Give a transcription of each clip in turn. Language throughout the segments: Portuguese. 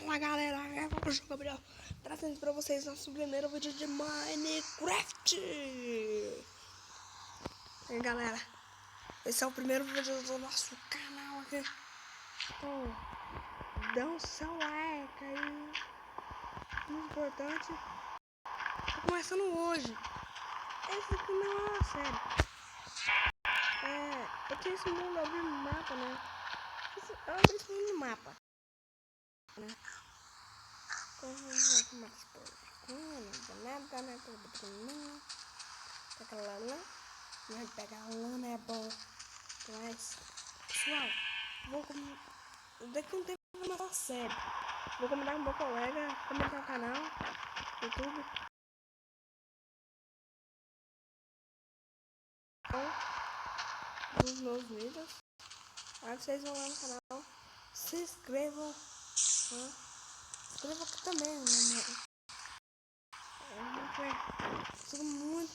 Fala galera, é o João Gabriel trazendo pra vocês nosso primeiro vídeo de Minecraft. E galera, esse é o primeiro vídeo do nosso canal aqui. Então, dá o seu like aí, muito importante. Tô começando hoje. Esse aqui não é uma série. Eu tinha esse mundo abrir no mapa, né? Eu abri esse mundo no mapa, né? Então vamos arrumar as coisas. Pega lana. Mas pegar lana é bom. Mas, pessoal, daqui a um tempo eu vou começar a série. Vou convidar com meu colega, comentar o canal, YouTube. Nos meus vídeos. Aí vocês vão lá no canal. Se inscrevam. Né? Se inscrevam aqui também, né? Tudo muito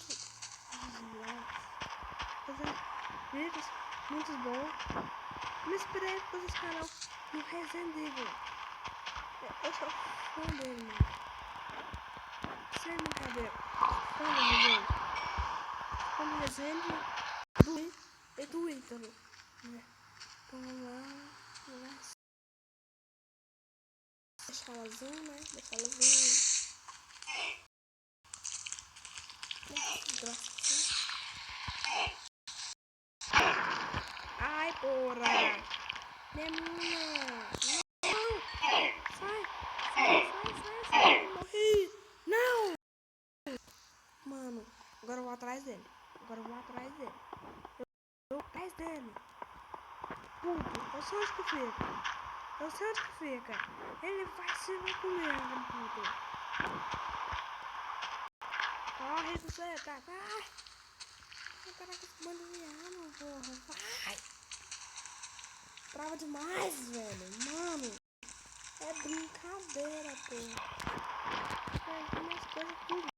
fazer vídeos muito bons. Me inspirei por esse canal no Resident Evil. Eu sou fã dele, mano. Sem brincadeira. Fã do Resident. Fã do Resident e do Ítalo. Né? Então vamos lá. Deixar ela azul, né? Deixar ela azul. Ai, porra! Menina! Não! Sai! Morri! Não! Mano, agora eu vou atrás dele. Eu vou atrás dele. Puto, eu sei onde que fica. Ele vai se ver comigo, puto. Corre, você, tá? Vai! Caraca, esse bando de arma, porra. Vai! Trava demais, velho. Mano, é brincadeira, porra. Pega minhas coisas tudo.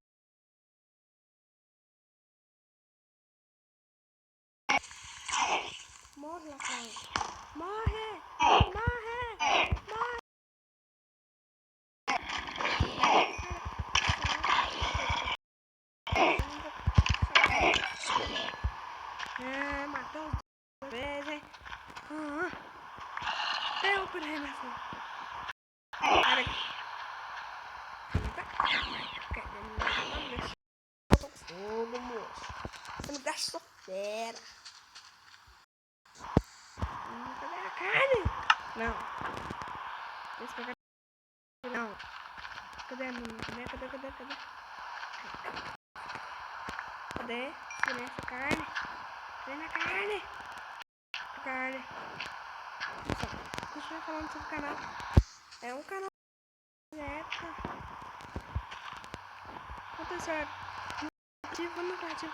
Morre, Lacrão. Morre! Matou duas vezes. Eu perdi minha filha. Cara, eu tô com fogo, moço. Você me gastou fera. Cadê a carne? Não. Deixa eu pegar. Não. Cadê a minha? Cadê? Cadê? Silêncio, carne. Vem na carne. Carne. Deixa eu falando sobre o canal. É um canal de época. Aconteceu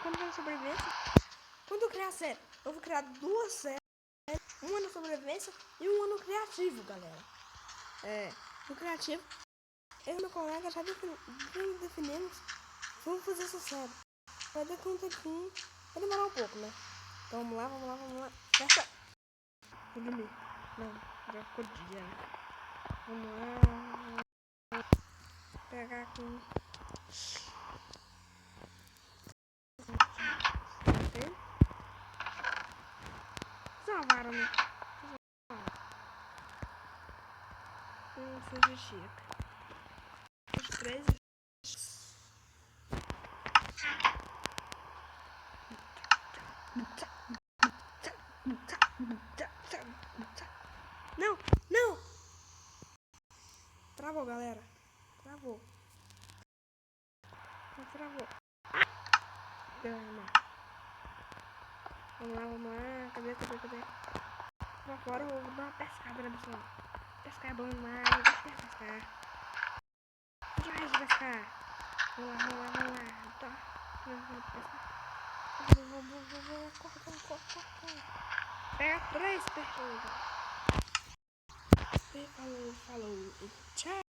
quando eu sobrevivência. Quando eu criar a série, eu vou criar duas séries. Uma na sobrevivência e uma no criativo, galera. No criativo, eu e meu colega já definimos. Vamos fazer essa série. Vai dar conta que vai demorar um pouco, né? Então vamos lá. Fecha. Vou dormir. Não, já ficou dia, né? Vamos lá. Pegar aqui. Salvaram, né? Fugir chica. Os 13. Não! Travou, galera. Travou. Vamos lá. Cadê? Pra fora, eu vou dar uma pescada, né, pessoal? Pescar é bom demais. Deixa eu pescar. Deixa eu pescar. Vamos lá. Tá. Vou pescar. Corre. Pega 3 pessoas. Falou. Tchau.